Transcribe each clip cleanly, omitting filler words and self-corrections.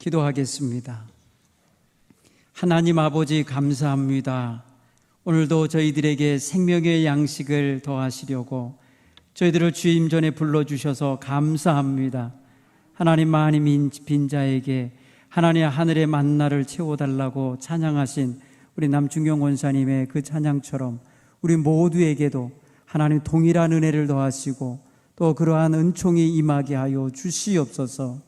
기도하겠습니다. 하나님 아버지 감사합니다. 오늘도 저희들에게 생명의 양식을 더하시려고 저희들을 주임 전에 불러주셔서 감사합니다. 하나님 많이 빈자에게 하나님의 하늘의 만나를 채워달라고 찬양하신 우리 남중경 원사님의 그 찬양처럼 우리 모두에게도 하나님 동일한 은혜를 더하시고 또 그러한 은총이 임하게 하여 주시옵소서.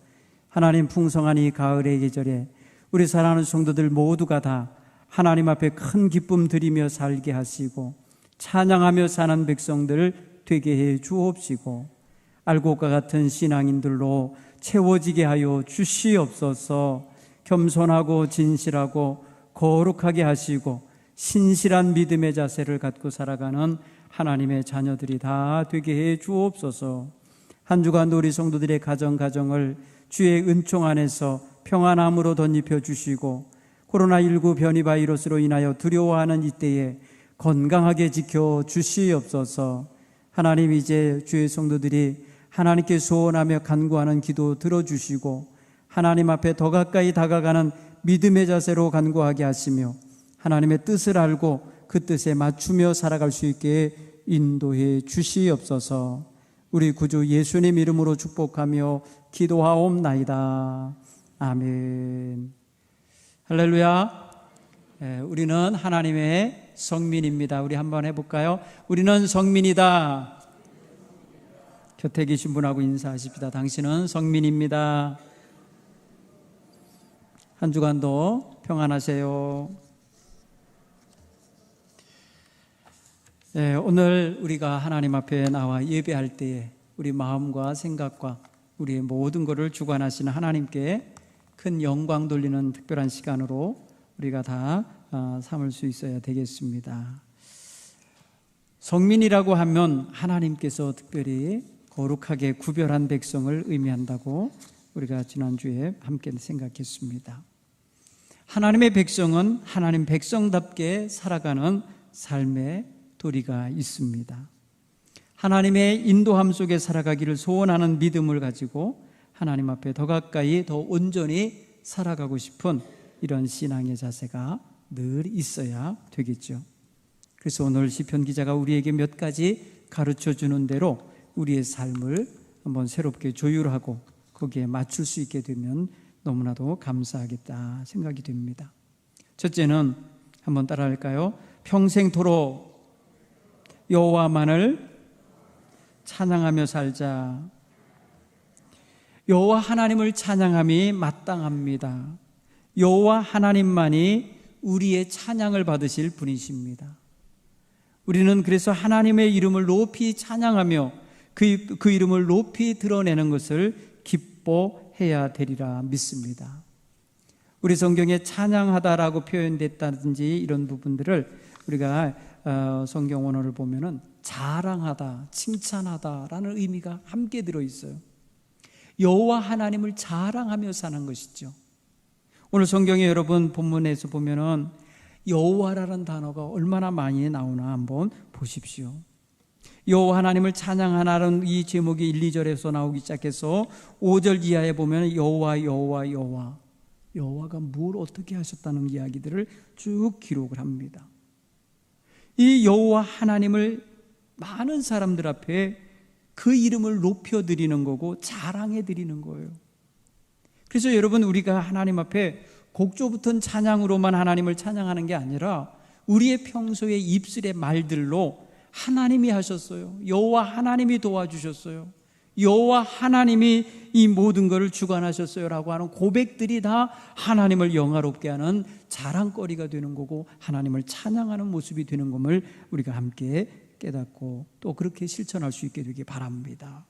하나님 풍성한 이 가을의 계절에 우리 사랑하는 성도들 모두가 다 하나님 앞에 큰 기쁨 드리며 살게 하시고 찬양하며 사는 백성들 되게 해 주옵시고 알곡과 같은 신앙인들로 채워지게 하여 주시옵소서. 겸손하고 진실하고 거룩하게 하시고 신실한 믿음의 자세를 갖고 살아가는 하나님의 자녀들이 다 되게 해 주옵소서. 한 주간 우리 성도들의 가정을 주의 은총 안에서 평안함으로 덧입혀 주시고 코로나19 변이 바이러스로 인하여 두려워하는 이때에 건강하게 지켜 주시옵소서. 하나님, 이제 주의 성도들이 하나님께 소원하며 간구하는 기도 들어주시고 하나님 앞에 더 가까이 다가가는 믿음의 자세로 간구하게 하시며 하나님의 뜻을 알고 그 뜻에 맞추며 살아갈 수 있게 인도해 주시옵소서. 우리 구주 예수님 이름으로 축복하며 기도하옵나이다. 아멘. 할렐루야. 우리는 하나님의 성민입니다. 우리 한번 해볼까요? 우리는 성민이다. 곁에 계신 분하고 인사하십시다. 당신은 성민입니다. 한 주간도 평안하세요. 오늘 우리가 하나님 앞에 나와 예배할 때에 우리 마음과 생각과 우리의 모든 것을 주관하시는 하나님께 큰 영광 돌리는 특별한 시간으로 우리가 다 삼을 수 있어야 되겠습니다. 성민이라고 하면 하나님께서 특별히 거룩하게 구별한 백성을 의미한다고 우리가 지난주에 함께 생각했습니다. 하나님의 백성은 하나님 백성답게 살아가는 삶의 도리가 있습니다. 하나님의 인도함 속에 살아가기를 소원하는 믿음을 가지고 하나님 앞에 더 가까이 더 온전히 살아가고 싶은 이런 신앙의 자세가 늘 있어야 되겠죠. 그래서 오늘 시편 기자가 우리에게 몇 가지 가르쳐 주는 대로 우리의 삶을 한번 새롭게 조율하고 거기에 맞출 수 있게 되면 너무나도 감사하겠다 생각이 됩니다. 첫째는 한번 따라할까요? 평생토록 여호와만을 찬양하며 살자. 여호와 하나님을 찬양함이 마땅합니다. 여호와 하나님만이 우리의 찬양을 받으실 분이십니다. 우리는 그래서 하나님의 이름을 높이 찬양하며 그 이름을 높이 드러내는 것을 기뻐해야 되리라 믿습니다. 우리 성경에 찬양하다라고 표현됐다든지 이런 부분들을 우리가 성경 원어를 보면은 자랑하다, 칭찬하다라는 의미가 함께 들어있어요. 여호와 하나님을 자랑하며 사는 것이죠. 오늘 성경에 여러분 본문에서 보면은 여호와라는 단어가 얼마나 많이 나오나 한번 보십시오. 여호와 하나님을 찬양하라는 이 제목이 1, 2절에서 나오기 시작해서 5절 이하에 보면 여호와 여호와 여호와, 여호와가 뭘 어떻게 하셨다는 이야기들을 쭉 기록을 합니다. 이 여호와 하나님을 많은 사람들 앞에 그 이름을 높여드리는 거고 자랑해드리는 거예요. 그래서 여러분, 우리가 하나님 앞에 곡조 붙은 찬양으로만 하나님을 찬양하는 게 아니라 우리의 평소의 입술의 말들로 하나님이 하셨어요. 여호와 하나님이 도와주셨어요. 여호와 하나님이 이 모든 것을 주관하셨어요 라고 하는 고백들이 다 하나님을 영화롭게 하는 자랑거리가 되는 거고 하나님을 찬양하는 모습이 되는 것을 우리가 함께 깨닫고 또 그렇게 실천할 수 있게 되기 바랍니다.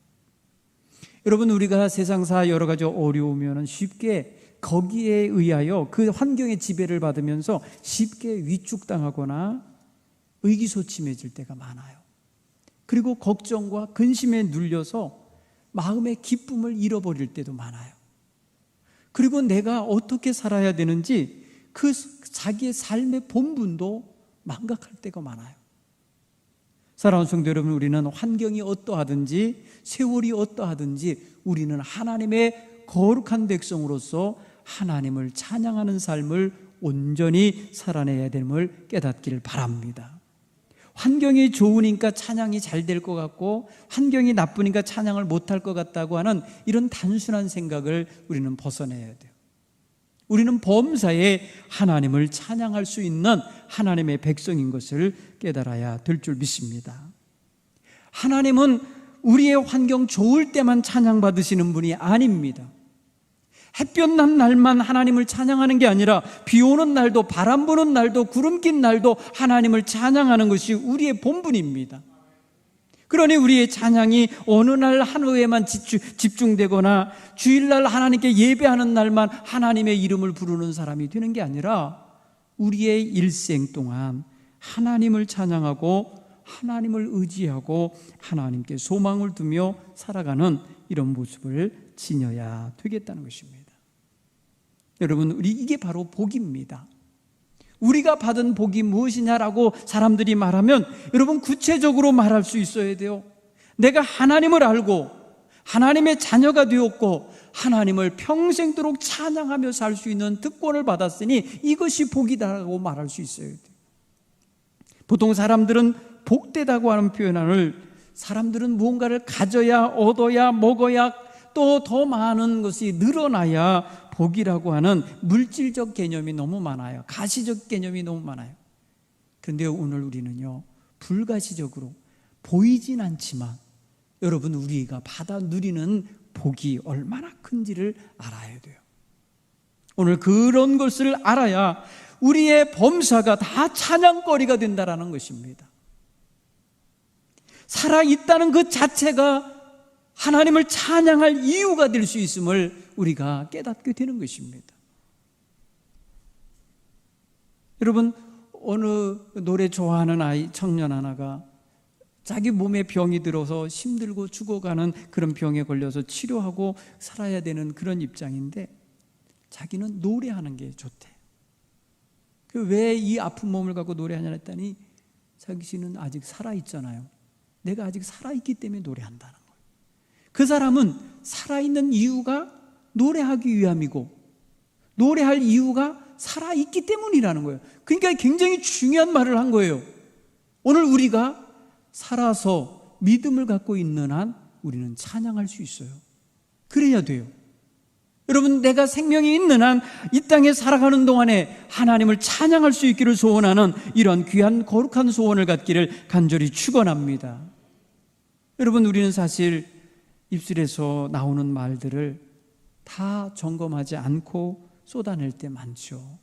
여러분, 우리가 세상사 여러 가지 어려우면 쉽게 거기에 의하여 그 환경의 지배를 받으면서 쉽게 위축당하거나 의기소침해질 때가 많아요. 그리고 걱정과 근심에 눌려서 마음의 기쁨을 잃어버릴 때도 많아요. 그리고 내가 어떻게 살아야 되는지 그 자기의 삶의 본분도 망각할 때가 많아요. 사랑하는 성도 여러분, 우리는 환경이 어떠하든지 세월이 어떠하든지 우리는 하나님의 거룩한 백성으로서 하나님을 찬양하는 삶을 온전히 살아내야 됨을 깨닫기를 바랍니다. 환경이 좋으니까 찬양이 잘 될 것 같고 환경이 나쁘니까 찬양을 못할 것 같다고 하는 이런 단순한 생각을 우리는 벗어내야 돼요. 우리는 범사에 하나님을 찬양할 수 있는 하나님의 백성인 것을 깨달아야 될 줄 믿습니다. 하나님은 우리의 환경 좋을 때만 찬양받으시는 분이 아닙니다. 햇볕 난 날만 하나님을 찬양하는 게 아니라 비 오는 날도 바람 부는 날도 구름 낀 날도 하나님을 찬양하는 것이 우리의 본분입니다. 그러니 우리의 찬양이 어느 날 하루에만 집중되거나 주일날 하나님께 예배하는 날만 하나님의 이름을 부르는 사람이 되는 게 아니라 우리의 일생 동안 하나님을 찬양하고 하나님을 의지하고 하나님께 소망을 두며 살아가는 이런 모습을 지녀야 되겠다는 것입니다. 여러분, 이게 바로 복입니다. 우리가 받은 복이 무엇이냐라고 사람들이 말하면 여러분 구체적으로 말할 수 있어야 돼요. 내가 하나님을 알고 하나님의 자녀가 되었고 하나님을 평생도록 찬양하며 살 수 있는 특권을 받았으니 이것이 복이다라고 말할 수 있어야 돼요. 보통 사람들은 복되다고 하는 표현을 사람들은 무언가를 가져야 얻어야 먹어야 또 더 많은 것이 늘어나야 복이라고 하는 물질적 개념이 너무 많아요. 가시적 개념이 너무 많아요. 그런데 오늘 우리는요, 불가시적으로 보이진 않지만 여러분 우리가 받아 누리는 복이 얼마나 큰지를 알아야 돼요. 오늘 그런 것을 알아야 우리의 범사가 다 찬양거리가 된다라는 것입니다. 살아있다는 그 자체가 하나님을 찬양할 이유가 될 수 있음을 우리가 깨닫게 되는 것입니다. 여러분, 어느 노래 좋아하는 아이, 청년 하나가 자기 몸에 병이 들어서 힘들고 죽어가는 그런 병에 걸려서 치료하고 살아야 되는 그런 입장인데 자기는 노래하는 게 좋대. 왜 이 아픈 몸을 갖고 노래하냐 했더니 자기는 아직 살아있잖아요. 내가 아직 살아있기 때문에 노래한다는 거예요. 그 사람은 살아있는 이유가 노래하기 위함이고 노래할 이유가 살아있기 때문이라는 거예요. 그러니까 굉장히 중요한 말을 한 거예요. 오늘 우리가 살아서 믿음을 갖고 있는 한 우리는 찬양할 수 있어요. 그래야 돼요. 여러분, 내가 생명이 있는 한 이 땅에 살아가는 동안에 하나님을 찬양할 수 있기를 소원하는 이런 귀한 거룩한 소원을 갖기를 간절히 축원합니다. 여러분, 우리는 사실 입술에서 나오는 말들을 다 점검하지 않고 쏟아낼 때 많죠.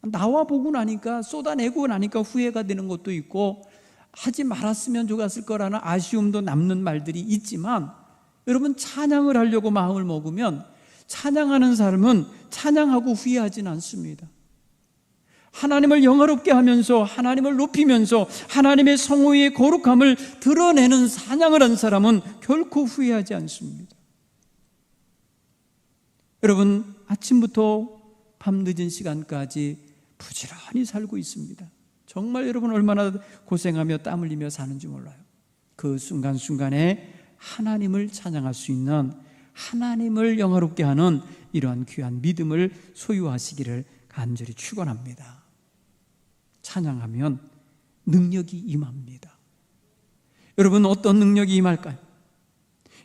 나와 보고 나니까 쏟아내고 나니까 후회가 되는 것도 있고 하지 말았으면 좋았을 거라는 아쉬움도 남는 말들이 있지만 여러분, 찬양을 하려고 마음을 먹으면 찬양하는 사람은 찬양하고 후회하진 않습니다. 하나님을 영화롭게 하면서 하나님을 높이면서 하나님의 성호의 거룩함을 드러내는 찬양을 한 사람은 결코 후회하지 않습니다. 여러분, 아침부터 밤늦은 시간까지 부지런히 살고 있습니다. 정말 여러분 얼마나 고생하며 땀 흘리며 사는지 몰라요. 그 순간순간에 하나님을 찬양할 수 있는, 하나님을 영화롭게 하는 이러한 귀한 믿음을 소유하시기를 간절히 축원합니다. 찬양하면 능력이 임합니다. 여러분, 어떤 능력이 임할까요?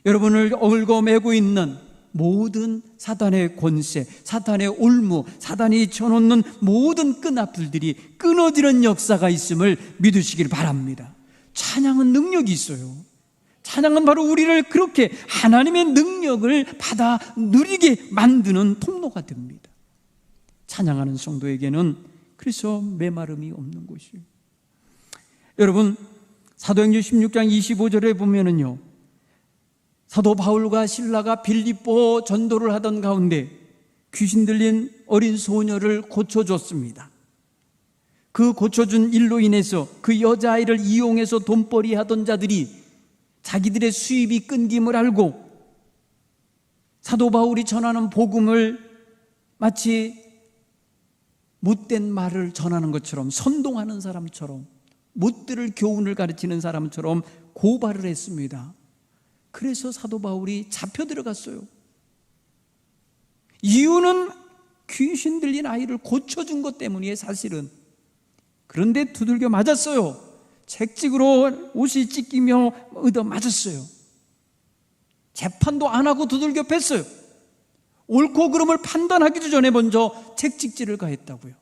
여러분을 얽어매고 있는 모든 사단의 권세, 사단의 올무, 사단이 쳐놓는 모든 끈앞들이 끊어지는 역사가 있음을 믿으시길 바랍니다. 찬양은 능력이 있어요. 찬양은 바로 우리를 그렇게 하나님의 능력을 받아 누리게 만드는 통로가 됩니다. 찬양하는 성도에게는 그래서 메마름이 없는 것이에요. 여러분, 사도행전 16장 25절에 보면은요, 사도 바울과 실라가 빌립보 전도를 하던 가운데 귀신 들린 어린 소녀를 고쳐줬습니다. 그 고쳐준 일로 인해서 그 여자아이를 이용해서 돈벌이 하던 자들이 자기들의 수입이 끊김을 알고 사도 바울이 전하는 복음을 마치 못된 말을 전하는 것처럼, 선동하는 사람처럼, 못 들을 교훈을 가르치는 사람처럼 고발을 했습니다. 그래서 사도 바울이 잡혀 들어갔어요. 이유는 귀신 들린 아이를 고쳐준 것 때문이에요, 사실은. 그런데 두들겨 맞았어요. 채찍으로 옷이 찢기며 얻어 맞았어요. 재판도 안 하고 두들겨 팼어요. 옳고 그름을 판단하기도 전에 먼저 채찍질을 가했다고요.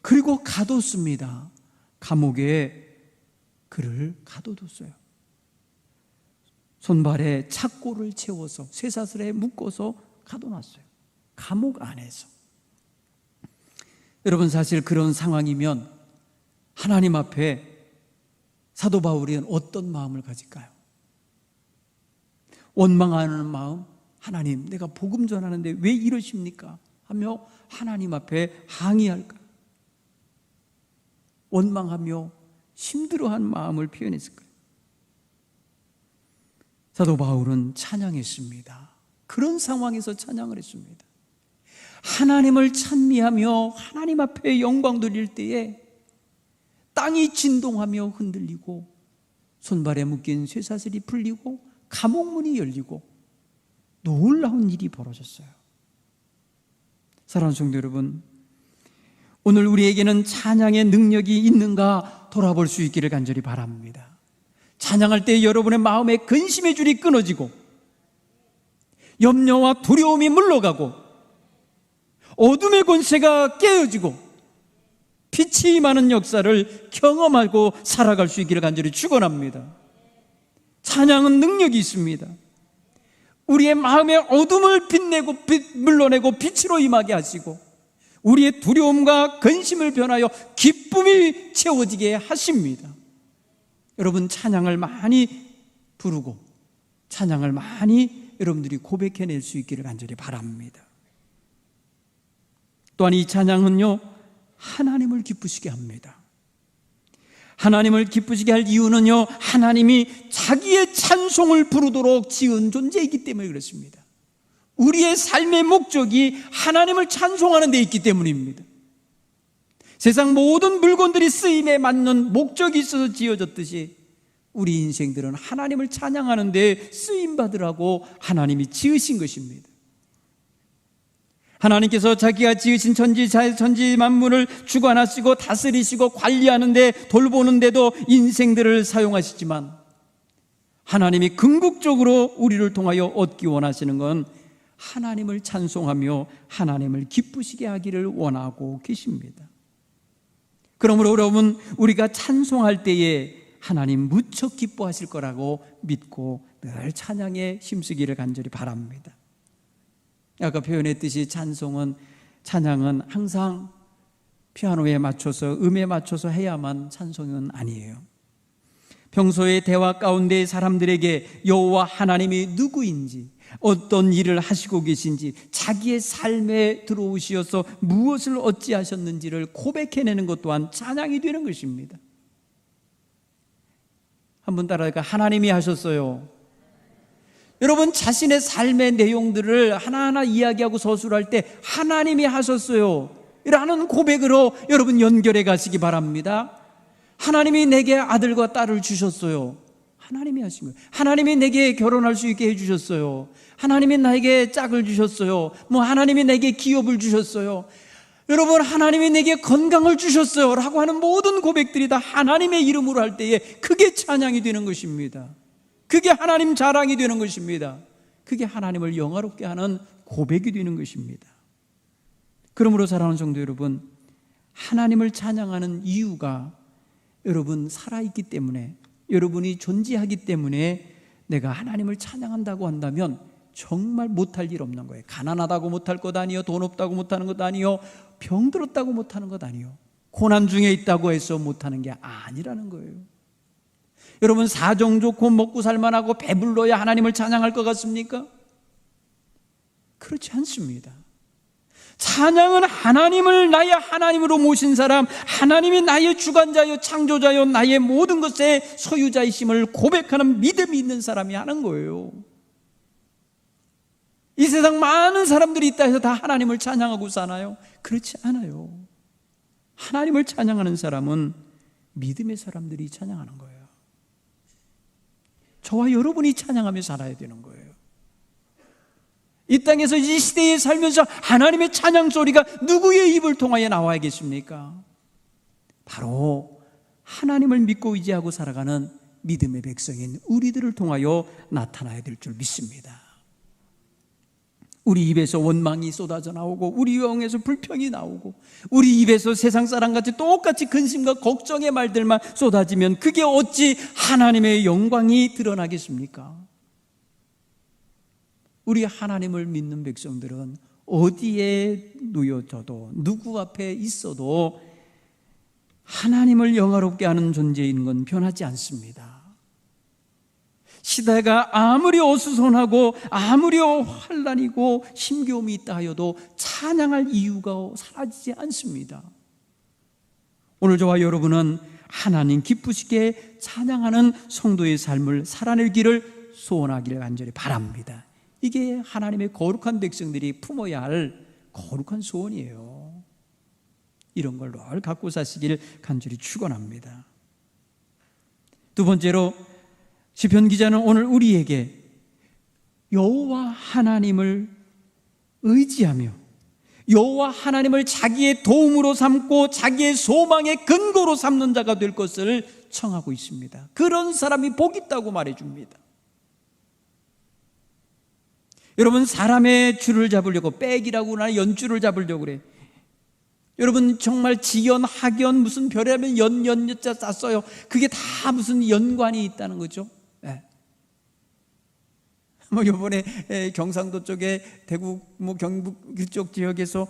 그리고 가뒀습니다. 감옥에 그를 가둬뒀어요. 손발에 착고를 채워서 쇠사슬에 묶어서 가둬놨어요. 감옥 안에서. 여러분, 사실 그런 상황이면 하나님 앞에 사도 바울은 어떤 마음을 가질까요? 원망하는 마음, 하나님, 내가 복음 전하는데 왜 이러십니까? 하며 하나님 앞에 항의할까요? 원망하며 힘들어한 마음을 표현했을 거예요. 사도 바울은 찬양했습니다. 그런 상황에서 찬양을 했습니다. 하나님을 찬미하며 하나님 앞에 영광 돌릴 때에 땅이 진동하며 흔들리고 손발에 묶인 쇠사슬이 풀리고 감옥문이 열리고 놀라운 일이 벌어졌어요. 사랑하는 성도 여러분, 오늘 우리에게는 찬양의 능력이 있는가 돌아볼 수 있기를 간절히 바랍니다. 찬양할 때 여러분의 마음에 근심의 줄이 끊어지고 염려와 두려움이 물러가고 어둠의 권세가 깨어지고 빛이 임하는 역사를 경험하고 살아갈 수 있기를 간절히 축원합니다. 찬양은 능력이 있습니다. 우리의 마음의 어둠을 빛내고 물러내고 빛으로 임하게 하시고 우리의 두려움과 근심을 변하여 기쁨이 채워지게 하십니다. 여러분, 찬양을 많이 부르고 찬양을 많이 여러분들이 고백해낼 수 있기를 간절히 바랍니다. 또한 이 찬양은요, 하나님을 기쁘시게 합니다. 하나님을 기쁘시게 할 이유는요, 하나님이 자기의 찬송을 부르도록 지은 존재이기 때문에 그렇습니다. 우리의 삶의 목적이 하나님을 찬송하는 데 있기 때문입니다. 세상 모든 물건들이 쓰임에 맞는 목적이 있어서 지어졌듯이 우리 인생들은 하나님을 찬양하는 데 쓰임받으라고 하나님이 지으신 것입니다. 하나님께서 자기가 지으신 천지 만물을 주관하시고 다스리시고 관리하는데 돌보는데도 인생들을 사용하시지만 하나님이 궁극적으로 우리를 통하여 얻기 원하시는 건 하나님을 찬송하며 하나님을 기쁘시게 하기를 원하고 계십니다. 그러므로 여러분, 우리가 찬송할 때에 하나님 무척 기뻐하실 거라고 믿고 늘 찬양에 힘쓰기를 간절히 바랍니다. 아까 표현했듯이 찬양은 항상 피아노에 맞춰서 음에 맞춰서 해야만 찬송은 아니에요. 평소의 대화 가운데 사람들에게 여호와 하나님이 누구인지, 어떤 일을 하시고 계신지, 자기의 삶에 들어오시어서 무엇을 어찌하셨는지를 고백해내는 것 또한 찬양이 되는 것입니다. 한번 따라할까? 하나님이 하셨어요. 여러분, 자신의 삶의 내용들을 하나하나 이야기하고 서술할 때 하나님이 하셨어요 라는 고백으로 여러분 연결해 가시기 바랍니다. 하나님이 내게 아들과 딸을 주셨어요. 하나님이 하신 거예요. 하나님이 내게 결혼할 수 있게 해주셨어요. 하나님이 나에게 짝을 주셨어요. 하나님이 내게 기업을 주셨어요. 여러분, 하나님이 내게 건강을 주셨어요 라고 하는 모든 고백들이 다 하나님의 이름으로 할 때에 그게 찬양이 되는 것입니다. 그게 하나님 자랑이 되는 것입니다. 그게 하나님을 영화롭게 하는 고백이 되는 것입니다. 그러므로 사랑하는 성도 여러분, 하나님을 찬양하는 이유가 여러분 살아있기 때문에, 여러분이 존재하기 때문에 내가 하나님을 찬양한다고 한다면 정말 못할 일 없는 거예요. 가난하다고 못할 것 아니요, 돈 없다고 못하는 것 아니요, 병들었다고 못하는 것 아니요, 고난 중에 있다고 해서 못하는 게 아니라는 거예요. 여러분, 사정 좋고 먹고 살만하고 배불러야 하나님을 찬양할 것 같습니까? 그렇지 않습니다. 찬양은 하나님을 나의 하나님으로 모신 사람, 하나님이 나의 주관자요 창조자요 나의 모든 것의 소유자이심을 고백하는 믿음이 있는 사람이 하는 거예요. 이 세상 많은 사람들이 있다 해서 다 하나님을 찬양하고 사나요? 그렇지 않아요. 하나님을 찬양하는 사람은 믿음의 사람들이 찬양하는 거예요. 저와 여러분이 찬양하며 살아야 되는 거예요. 이 땅에서 이 시대에 살면서 하나님의 찬양 소리가 누구의 입을 통하여 나와야겠습니까? 바로 하나님을 믿고 의지하고 살아가는 믿음의 백성인 우리들을 통하여 나타나야 될 줄 믿습니다. 우리 입에서 원망이 쏟아져 나오고 우리 영에서 불평이 나오고 우리 입에서 세상 사람같이 똑같이 근심과 걱정의 말들만 쏟아지면 그게 어찌 하나님의 영광이 드러나겠습니까? 우리 하나님을 믿는 백성들은 어디에 놓여져도 누구 앞에 있어도 하나님을 영화롭게 하는 존재인 건 변하지 않습니다. 시대가 아무리 어수선하고 아무리 환난이고 힘겨움이 있다 하여도 찬양할 이유가 사라지지 않습니다. 오늘 저와 여러분은 하나님 기쁘시게 찬양하는 성도의 삶을 살아내기를 소원하기를 간절히 바랍니다. 이게 하나님의 거룩한 백성들이 품어야 할 거룩한 소원이에요. 이런 걸 늘 갖고 사시길 간절히 축원합니다. 두 번째로 시편 기자는 오늘 우리에게 여호와 하나님을 의지하며 여호와 하나님을 자기의 도움으로 삼고 자기의 소망의 근거로 삼는 자가 될 것을 청하고 있습니다. 그런 사람이 복 있다고 말해줍니다. 여러분, 사람의 줄을 잡으려고 빽이라고나 연줄을 잡으려고 그래. 여러분, 정말 지연, 학연, 무슨 별의별 연자 쌌어요. 그게 다 무슨 연관이 있다는 거죠. 네. 뭐 이번에 경상도 쪽에 대구, 뭐 경북 그쪽 지역에서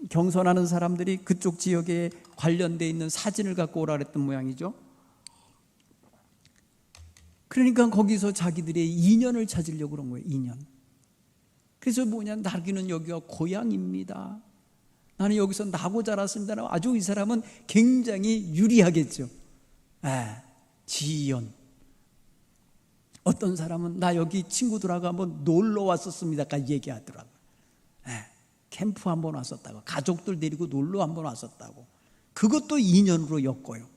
경선하는 사람들이 그쪽 지역에 관련돼 있는 사진을 갖고 오라 그랬던 모양이죠. 그러니까 거기서 자기들의 인연을 찾으려고 그런 거예요. 인연. 그래서 뭐냐, 나기는 여기가 고향입니다. 나는 여기서 나고 자랐습니다. 아주 이 사람은 굉장히 유리하겠죠. 지연. 어떤 사람은 나 여기 친구들하고 한번 놀러 왔었습니다까지 얘기하더라고요. 캠프 한번 왔었다고, 가족들 데리고 놀러 한번 왔었다고. 그것도 인연으로 엮어요.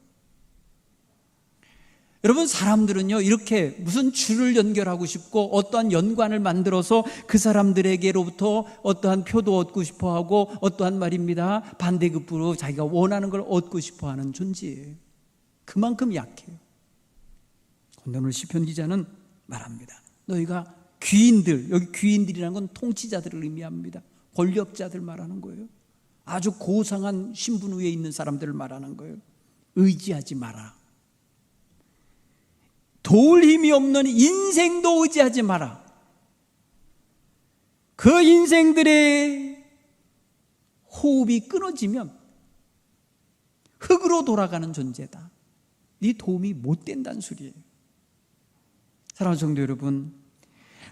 여러분, 사람들은요 이렇게 무슨 줄을 연결하고 싶고 어떠한 연관을 만들어서 그 사람들에게로부터 어떠한 표도 얻고 싶어하고 어떠한 말입니다 반대급부로 자기가 원하는 걸 얻고 싶어하는 존재예요. 그만큼 약해요. 그런데 오늘 시편 기자는 말합니다. 너희가 귀인들, 여기 귀인들이라는 건 통치자들을 의미합니다. 권력자들 말하는 거예요. 아주 고상한 신분 위에 있는 사람들을 말하는 거예요. 의지하지 마라. 도울 힘이 없는 인생도 의지하지 마라. 그 인생들의 호흡이 끊어지면 흙으로 돌아가는 존재다. 네 도움이 못 된다는 소리예요. 사랑하는 성도 여러분,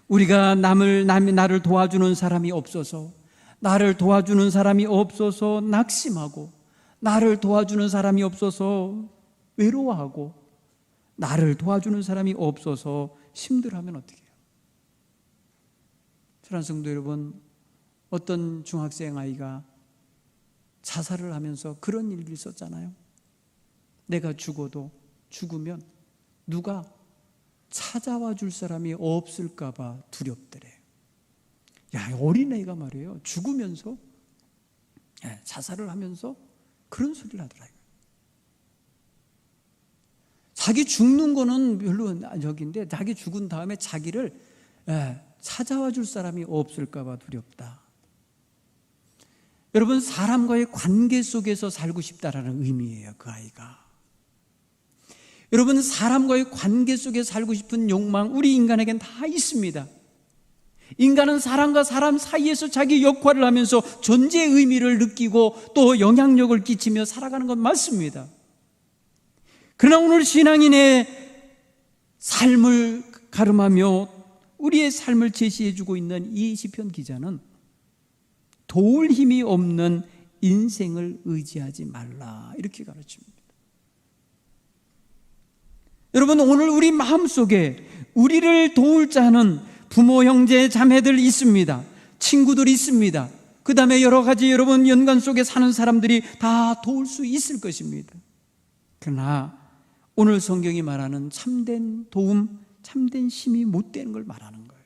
우리가 나를 도와주는 사람이 없어서, 나를 도와주는 사람이 없어서 낙심하고, 나를 도와주는 사람이 없어서 외로워하고, 나를 도와주는 사람이 없어서 힘들어하면 어떻게 해요? 사랑하는 성도 여러분, 어떤 중학생 아이가 자살을 하면서 그런 일을 있었잖아요. 내가 죽으면 누가 찾아와 줄 사람이 없을까 봐 두렵더래. 야, 어린애가 말이에요, 죽으면서 자살을 하면서 그런 소리를 하더라고요. 자기 죽는 거는 별로 저기인데 자기 죽은 다음에 자기를 찾아와 줄 사람이 없을까 봐 두렵다. 여러분, 사람과의 관계 속에서 살고 싶다라는 의미예요, 그 아이가. 여러분, 사람과의 관계 속에 살고 싶은 욕망, 우리 인간에겐 다 있습니다. 인간은 사람과 사람 사이에서 자기 역할을 하면서 존재의 의미를 느끼고 또 영향력을 끼치며 살아가는 건 맞습니다. 그러나 오늘 신앙인의 삶을 가름하며 우리의 삶을 제시해주고 있는 이 시편 기자는 도울 힘이 없는 인생을 의지하지 말라, 이렇게 가르칩니다. 여러분, 오늘 우리 마음속에 우리를 도울 자는 부모, 형제, 자매들 있습니다. 친구들 있습니다. 그 다음에 여러 가지 여러분 연관 속에 사는 사람들이 다 도울 수 있을 것입니다. 그러나 오늘 성경이 말하는 참된 도움, 참된 힘이 못 되는 걸 말하는 거예요.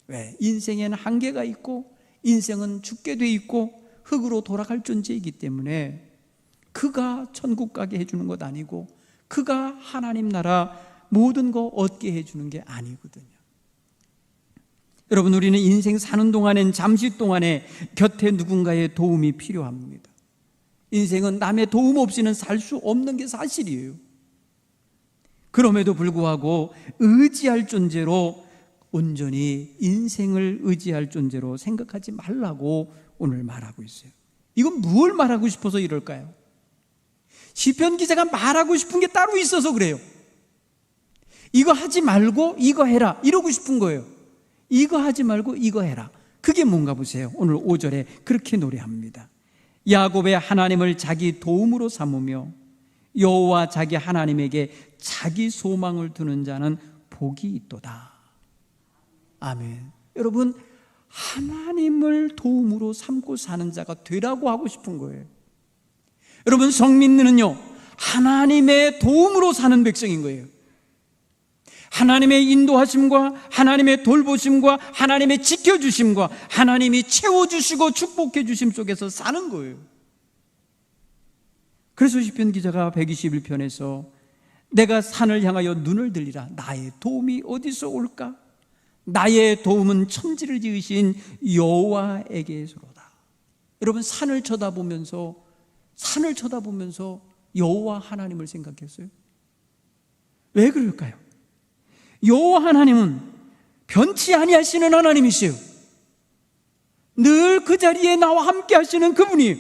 왜? 인생에는 한계가 있고 인생은 죽게 돼 있고 흙으로 돌아갈 존재이기 때문에 그가 천국 가게 해주는 것 아니고 그가 하나님 나라 모든 거 얻게 해주는 게 아니거든요. 여러분, 우리는 인생 사는 동안엔 잠시 동안에 곁에 누군가의 도움이 필요합니다. 인생은 남의 도움 없이는 살 수 없는 게 사실이에요. 그럼에도 불구하고 의지할 존재로, 온전히 인생을 의지할 존재로 생각하지 말라고 오늘 말하고 있어요. 이건 뭘 말하고 싶어서 이럴까요? 시편 기자가 말하고 싶은 게 따로 있어서 그래요. 이거 하지 말고 이거 해라 이러고 싶은 거예요. 이거 하지 말고 이거 해라. 그게 뭔가 보세요. 오늘 5절에 그렇게 노래합니다. 야곱의 하나님을 자기 도움으로 삼으며 여호와 자기 하나님에게 자기 소망을 두는 자는 복이 있도다. 아멘. 여러분, 하나님을 도움으로 삼고 사는 자가 되라고 하고 싶은 거예요. 여러분, 성민는요 하나님의 도움으로 사는 백성인 거예요. 하나님의 인도하심과 하나님의 돌보심과 하나님의 지켜주심과 하나님이 채워주시고 축복해 주심 속에서 사는 거예요. 그래서 시편 기자가 121편에서 내가 산을 향하여 눈을 들리라. 나의 도움이 어디서 올까? 나의 도움은 천지를 지으신 여호와에게서로다. 여러분, 산을 쳐다보면서 여호와 하나님을 생각했어요. 왜 그럴까요? 여호와 하나님은 변치 아니하시는 하나님이시요, 늘 그 자리에 나와 함께 하시는 그분이에요.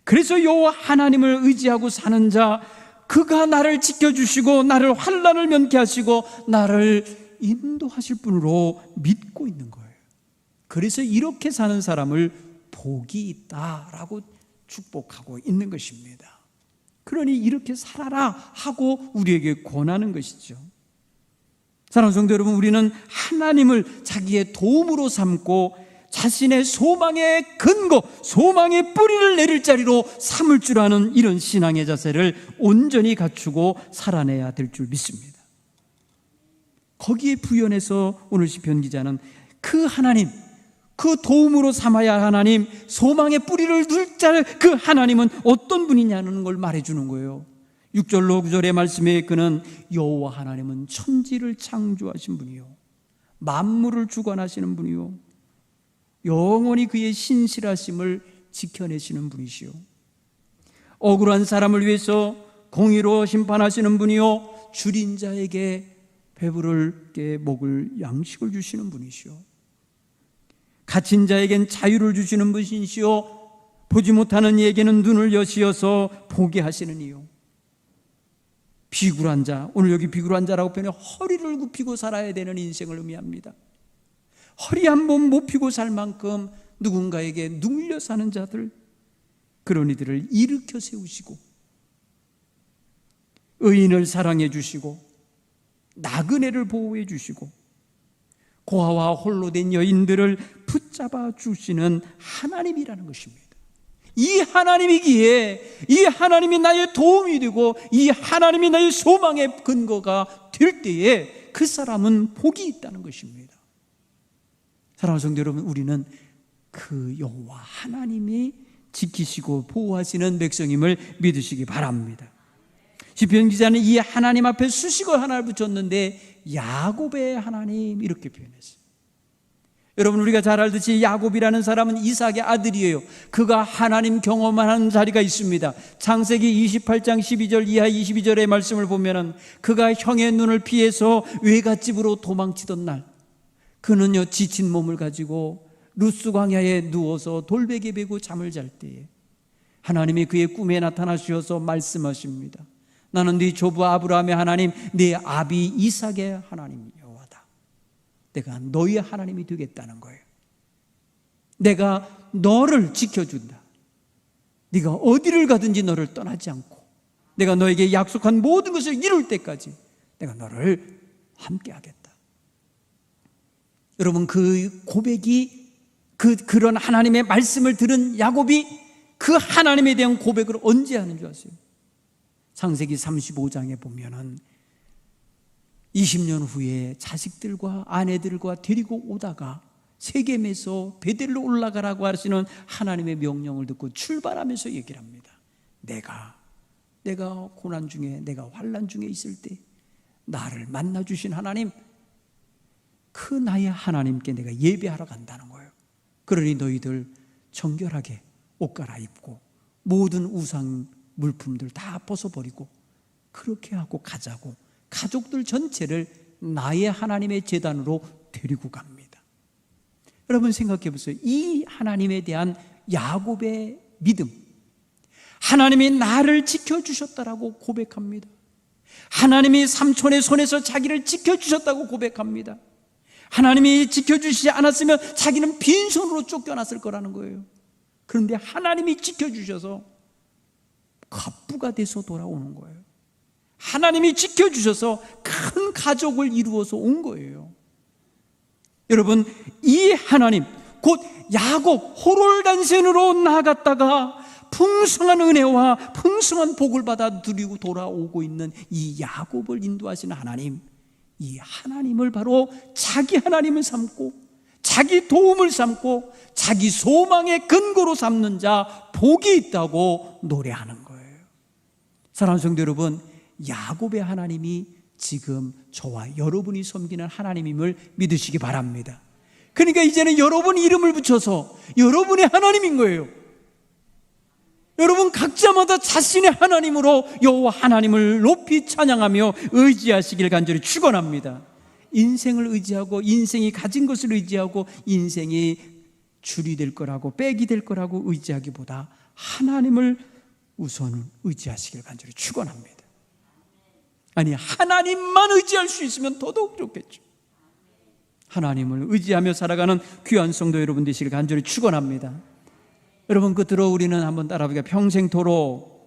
그래서 여호와 하나님을 의지하고 사는 자, 그가 나를 지켜주시고 나를 환난을 면케 하시고 나를 인도하실 분으로 믿고 있는 거예요. 그래서 이렇게 사는 사람을 복이 있다라고 축복하고 있는 것입니다. 그러니 이렇게 살아라 하고 우리에게 권하는 것이죠. 사랑하는 성도 여러분, 우리는 하나님을 자기의 도움으로 삼고 자신의 소망의 근거, 소망의 뿌리를 내릴 자리로 삼을 줄 아는 이런 신앙의 자세를 온전히 갖추고 살아내야 될 줄 믿습니다. 거기에 부연해서 오늘 시편 기자는 그 하나님, 그 도움으로 삼아야 할 하나님, 소망의 뿌리를 둘 자 그 하나님은 어떤 분이냐는 걸 말해주는 거예요. 6절로 9절의 말씀에 그는 여호와 하나님은 천지를 창조하신 분이요 만물을 주관하시는 분이요 영원히 그의 신실하심을 지켜내시는 분이시요 억울한 사람을 위해서 공의로 심판하시는 분이요 줄인 자에게 배부를 게 먹을 양식을 주시는 분이시요 갇힌 자에겐 자유를 주시는 분이시요 보지 못하는 이에게는 눈을 여시어서 보게 하시는 이요 비굴한 자, 오늘 여기 비굴한 자라고 표현해 허리를 굽히고 살아야 되는 인생을 의미합니다. 허리 한 번 못 펴고 살 만큼 누군가에게 눌려 사는 자들, 그런 이들을 일으켜 세우시고 의인을 사랑해 주시고 나그네를 보호해 주시고 고아와 홀로 된 여인들을 붙잡아 주시는 하나님이라는 것입니다. 이 하나님이기에 이 하나님이 나의 도움이 되고 이 하나님이 나의 소망의 근거가 될 때에 그 사람은 복이 있다는 것입니다. 사랑하는 성도 여러분, 우리는 그 여호와 하나님이 지키시고 보호하시는 백성임을 믿으시기 바랍니다. 시편 기자는 이 하나님 앞에 수식어 하나를 붙였는데 야곱의 하나님 이렇게 표현했어요. 여러분, 우리가 잘 알듯이 야곱이라는 사람은 이삭의 아들이에요. 그가 하나님 경험하는 자리가 있습니다. 창세기 28장 12절 이하 22절의 말씀을 보면은 그가 형의 눈을 피해서 외갓집으로 도망치던 날, 그는요 지친 몸을 가지고 루스 광야에 누워서 돌베개 베고 잠을 잘 때에 하나님이 그의 꿈에 나타나셔서 말씀하십니다. 나는 네 조부 아브라함의 하나님, 네 아비 이삭의 하나님 여호와다. 내가 너의 하나님이 되겠다는 거예요. 내가 너를 지켜준다. 네가 어디를 가든지 너를 떠나지 않고 내가 너에게 약속한 모든 것을 이룰 때까지 내가 너를 함께 하겠다. 여러분, 그 고백이 그런 하나님의 말씀을 들은 야곱이 그 하나님에 대한 고백을 언제 하는 줄 아세요? 창세기 35장에 보면은 20년 후에 자식들과 아내들과 데리고 오다가 세겜에서 베델로 올라가라고 하시는 하나님의 명령을 듣고 출발하면서 얘기를 합니다. 내가 고난 중에, 내가 환난 중에 있을 때 나를 만나주신 하나님, 그 나의 하나님께 내가 예배하러 간다는 거예요. 그러니 너희들 정결하게 옷 갈아입고 모든 우상 물품들 다 벗어버리고 그렇게 하고 가자고 가족들 전체를 나의 하나님의 제단으로 데리고 갑니다. 여러분 생각해 보세요. 이 하나님에 대한 야곱의 믿음, 하나님이 나를 지켜주셨다라고 고백합니다. 하나님이 삼촌의 손에서 자기를 지켜주셨다고 고백합니다. 하나님이 지켜주시지 않았으면 자기는 빈손으로 쫓겨났을 거라는 거예요. 그런데 하나님이 지켜주셔서 갑부가 돼서 돌아오는 거예요. 하나님이 지켜주셔서 큰 가족을 이루어서 온 거예요. 여러분, 이 하나님, 곧 야곱 호롤단센으로 나아갔다가 풍성한 은혜와 풍성한 복을 받아 누리고 돌아오고 있는 이 야곱을 인도하시는 하나님, 이 하나님을 바로 자기 하나님을 삼고 자기 도움을 삼고 자기 소망의 근거로 삼는 자 복이 있다고 노래하는 거예요. 사랑하는 성도 여러분, 야곱의 하나님이 지금 저와 여러분이 섬기는 하나님임을 믿으시기 바랍니다. 그러니까 이제는 여러분 이름을 붙여서 여러분의 하나님인 거예요. 여러분 각자마다 자신의 하나님으로 여호와 하나님을 높이 찬양하며 의지하시길 간절히 축원합니다. 인생을 의지하고 인생이 가진 것을 의지하고 인생이 줄이 될 거라고 빽이 될 거라고 의지하기보다 하나님을 우선은 의지하시길 간절히 축원합니다. 아니, 하나님만 의지할 수 있으면 더더욱 좋겠죠. 하나님을 의지하며 살아가는 귀한 성도 여러분 되시길 간절히 축원합니다. 여러분, 끝으로 우리는 한번 따라해볼게요. 평생토록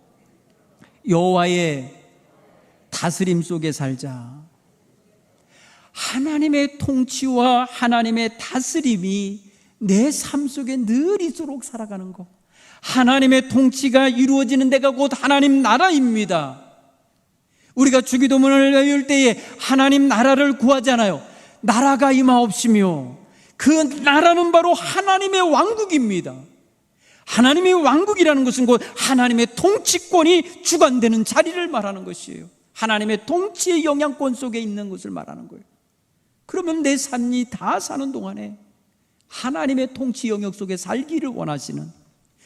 여호와의 다스림 속에 살자. 하나님의 통치와 하나님의 다스림이 내 삶 속에 늘 있도록 살아가는 것, 하나님의 통치가 이루어지는 데가 곧 하나님 나라입니다. 우리가 주기도문을 외울 때에 하나님 나라를 구하잖아요. 나라가 임하옵시며, 그 나라는 바로 하나님의 왕국입니다. 하나님의 왕국이라는 것은 곧 하나님의 통치권이 주관되는 자리를 말하는 것이에요. 하나님의 통치의 영향권 속에 있는 것을 말하는 거예요. 그러면 내 삶이 다 사는 동안에 하나님의 통치 영역 속에 살기를 원하시는,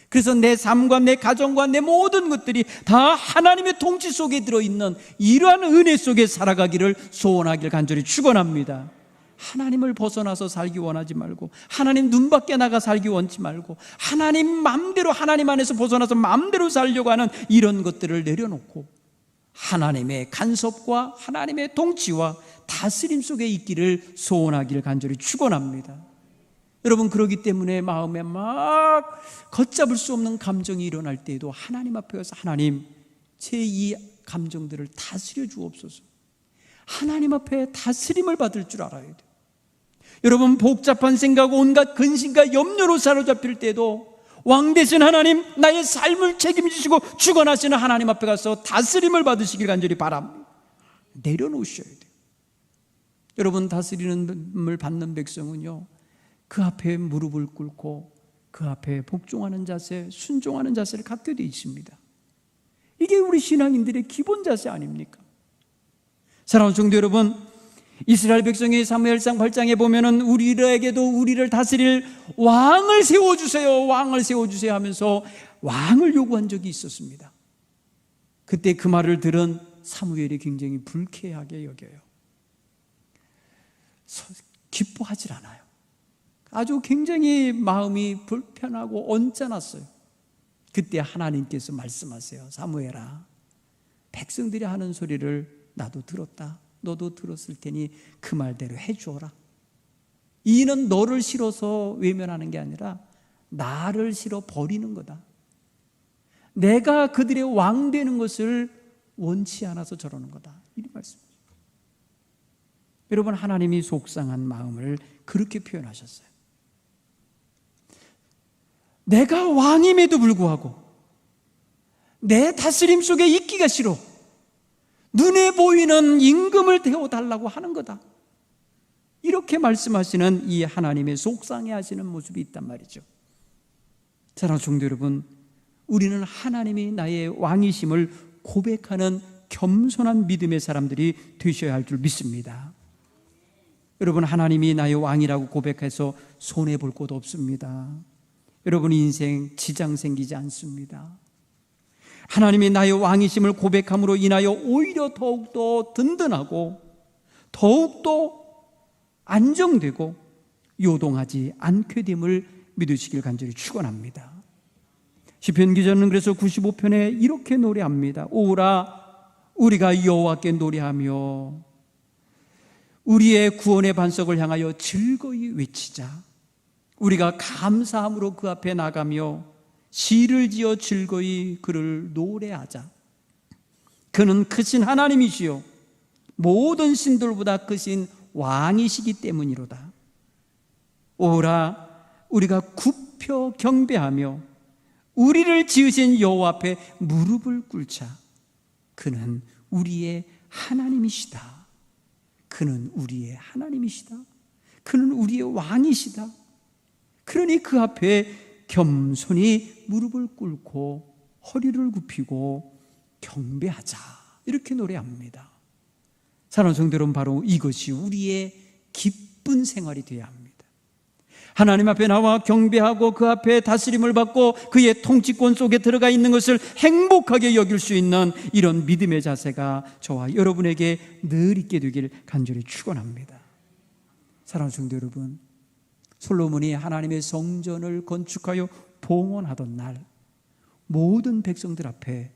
그래서 내 삶과 내 가정과 내 모든 것들이 다 하나님의 통치 속에 들어있는 이러한 은혜 속에 살아가기를 소원하길 간절히 축원합니다. 하나님을 벗어나서 살기 원하지 말고, 하나님 눈 밖에 나가 살기 원치 말고, 하나님 마음대로, 하나님 안에서 벗어나서 마음대로 살려고 하는 이런 것들을 내려놓고 하나님의 간섭과 하나님의 통치와 다스림 속에 있기를 소원하기를 간절히 축원합니다. 여러분, 그러기 때문에 마음에 막 걷잡을 수 없는 감정이 일어날 때에도 하나님 앞에 가서 하나님, 제 이 감정들을 다스려 주옵소서. 하나님 앞에 다스림을 받을 줄 알아야 돼요. 여러분, 복잡한 생각, 온갖 근심과 염려로 사로잡힐 때도 왕 되신 하나님, 나의 삶을 책임지시고 주관하시는 하나님 앞에 가서 다스림을 받으시길 간절히 바랍니다. 내려놓으셔야 돼요. 여러분, 다스림을 받는 백성은요, 그 앞에 무릎을 꿇고 그 앞에 복종하는 자세, 순종하는 자세를 갖게 되어 있습니다. 이게 우리 신앙인들의 기본 자세 아닙니까? 사랑하는 성도 여러분, 이스라엘 백성의 사무엘상 8장에 보면은 우리에게도 우리를 다스릴 왕을 세워주세요, 왕을 세워주세요 하면서 왕을 요구한 적이 있었습니다. 그때 그 말을 들은 사무엘이 굉장히 불쾌하게 여겨요. 기뻐하질 않아요. 아주 굉장히 마음이 불편하고 언짢았어요. 그때 하나님께서 말씀하세요. 사무엘아, 백성들이 하는 소리를 나도 들었다. 너도 들었을 테니 그 말대로 해주어라. 이는 너를 싫어서 외면하는 게 아니라 나를 싫어 버리는 거다. 내가 그들의 왕 되는 것을 원치 않아서 저러는 거다. 이 말씀이죠. 여러분, 하나님이 속상한 마음을 그렇게 표현하셨어요. 내가 왕임에도 불구하고 내 다스림 속에 있기가 싫어, 눈에 보이는 임금을 태워달라고 하는 거다. 이렇게 말씀하시는 이 하나님의 속상해하시는 모습이 있단 말이죠. 사랑하는 성도 여러분, 우리는 하나님이 나의 왕이심을 고백하는 겸손한 믿음의 사람들이 되셔야 할 줄 믿습니다. 여러분, 하나님이 나의 왕이라고 고백해서 손해볼 것도 없습니다. 여러분 인생 지장 생기지 않습니다. 하나님이 나의 왕이심을 고백함으로 인하여 오히려 더욱더 든든하고 더욱더 안정되고 요동하지 않게 됨을 믿으시길 간절히 축원합니다. 시편 기자는 그래서 95편에 이렇게 노래합니다. 오라 우리가 여호와께 노래하며 우리의 구원의 반석을 향하여 즐거이 외치자. 우리가 감사함으로 그 앞에 나가며 시를 지어 즐거이 그를 노래하자. 그는 크신 하나님이시요 모든 신들보다 크신 왕이시기 때문이로다. 오라 우리가 굽혀 경배하며 우리를 지으신 여호와 앞에 무릎을 꿇자. 그는 우리의 하나님이시다. 그는 우리의 하나님이시다. 그는 우리의 왕이시다. 그러니 그 앞에 겸손히 무릎을 꿇고 허리를 굽히고 경배하자. 이렇게 노래합니다. 사랑하는 성도 여러분, 바로 이것이 우리의 기쁜 생활이 되어야 합니다. 하나님 앞에 나와 경배하고 그 앞에 다스림을 받고 그의 통치권 속에 들어가 있는 것을 행복하게 여길 수 있는 이런 믿음의 자세가 저와 여러분에게 늘 있게 되길 간절히 축원합니다. 사랑하는 성도 여러분, 솔로몬이 하나님의 성전을 건축하여 봉헌하던 날 모든 백성들 앞에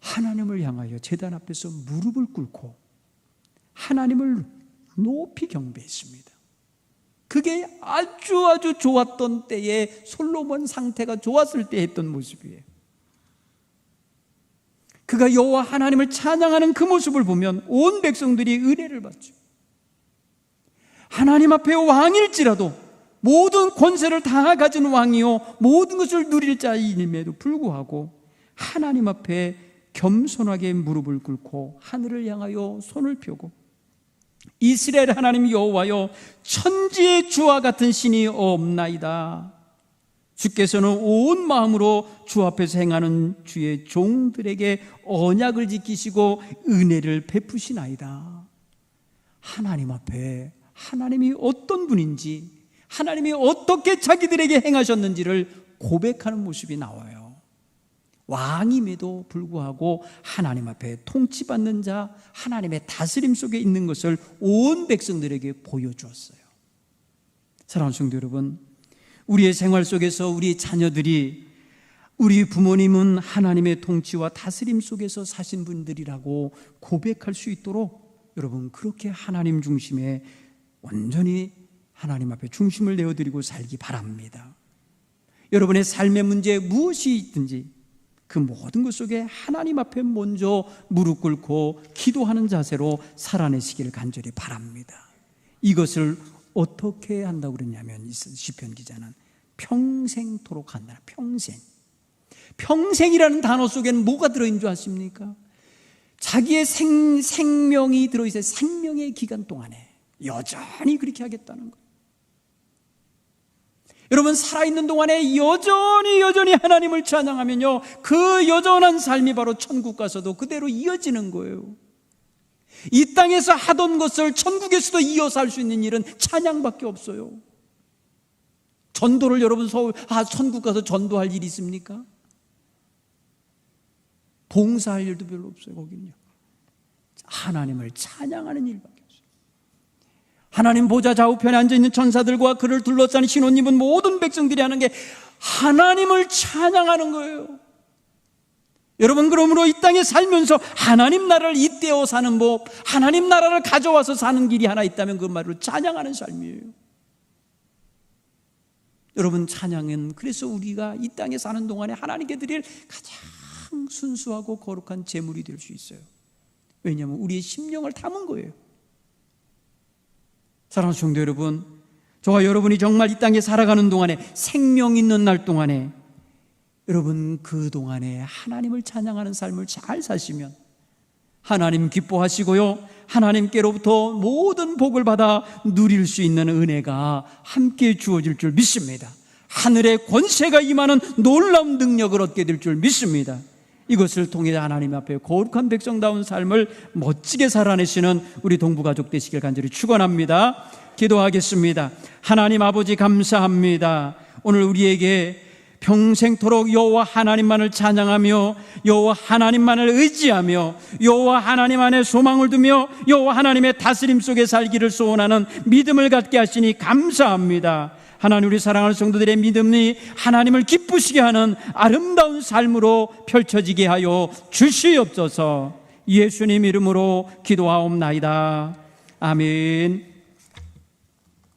하나님을 향하여 제단 앞에서 무릎을 꿇고 하나님을 높이 경배했습니다. 그게 아주 좋았던 때에 솔로몬 상태가 좋았을 때 했던 모습이에요. 그가 여호와 하나님을 찬양하는 그 모습을 보면 온 백성들이 은혜를 받죠. 하나님 앞에 왕일지라도 모든 권세를 다 가진 왕이요 모든 것을 누릴 자임에도 불구하고 하나님 앞에 겸손하게 무릎을 꿇고 하늘을 향하여 손을 펴고 이스라엘 하나님 여호와여 천지의 주와 같은 신이 없나이다. 주께서는 온 마음으로 주 앞에서 행하는 주의 종들에게 언약을 지키시고 은혜를 베푸시나이다. 하나님 앞에 하나님이 어떤 분인지 하나님이 어떻게 자기들에게 행하셨는지를 고백하는 모습이 나와요. 왕임에도 불구하고 하나님 앞에 통치받는 자, 하나님의 다스림 속에 있는 것을 온 백성들에게 보여주었어요. 사랑하는 성도 여러분, 우리의 생활 속에서 우리 자녀들이 우리 부모님은 하나님의 통치와 다스림 속에서 사신 분들이라고 고백할 수 있도록 여러분 그렇게 하나님 중심에 온전히 하나님 앞에 중심을 내어드리고 살기 바랍니다. 여러분의 삶의 문제에 무엇이 있든지 그 모든 것 속에 하나님 앞에 먼저 무릎 꿇고 기도하는 자세로 살아내시기를 간절히 바랍니다. 이것을 어떻게 한다고 그러냐면 시편 기자는 평생토록 한다. 평생이라는 단어 속에는 뭐가 들어있는 줄 아십니까? 자기의 생명이 들어있어요. 생명의 기간 동안에 여전히 그렇게 하겠다는 거예요. 여러분 살아있는 동안에 여전히 하나님을 찬양하면요 그 여전한 삶이 바로 천국 가서도 그대로 이어지는 거예요. 이 땅에서 하던 것을 천국에서도 이어서 할 수 있는 일은 찬양밖에 없어요. 전도를 여러분 천국 가서 전도할 일이 있습니까? 봉사할 일도 별로 없어요. 거기는요 하나님을 찬양하는 일밖에 없어요. 하나님 보좌 좌우편에 앉아있는 천사들과 그를 둘러싸는 신혼 입은 모든 백성들이 하는 게 하나님을 찬양하는 거예요. 여러분 그러므로 이 땅에 살면서 하나님 나라를 잇대어 사는 법, 하나님 나라를 가져와서 사는 길이 하나 있다면 그 말로 찬양하는 삶이에요. 여러분 찬양은 그래서 우리가 이 땅에 사는 동안에 하나님께 드릴 가장 순수하고 거룩한 제물이 될 수 있어요. 왜냐하면 우리의 심령을 담은 거예요. 사랑하는 성도 여러분, 저와 여러분이 정말 이 땅에 살아가는 동안에 생명 있는 날 동안에 여러분 그 동안에 하나님을 찬양하는 삶을 잘 사시면 하나님 기뻐하시고요, 하나님께로부터 모든 복을 받아 누릴 수 있는 은혜가 함께 주어질 줄 믿습니다. 하늘의 권세가 임하는 놀라운 능력을 얻게 될 줄 믿습니다. 이것을 통해 하나님 앞에 거룩한 백성다운 삶을 멋지게 살아내시는 우리 동부가족 되시길 간절히 축원합니다. 기도하겠습니다. 하나님 아버지 감사합니다. 오늘 우리에게 평생토록 여호와 하나님만을 찬양하며 여호와 하나님만을 의지하며 여호와 하나님 안에 소망을 두며 여호와 하나님의 다스림 속에 살기를 소원하는 믿음을 갖게 하시니 감사합니다. 하나님, 우리 사랑하는 성도들의 믿음이 하나님을 기쁘시게 하는 아름다운 삶으로 펼쳐지게 하여 주시옵소서. 예수님 이름으로 기도하옵나이다. 아멘.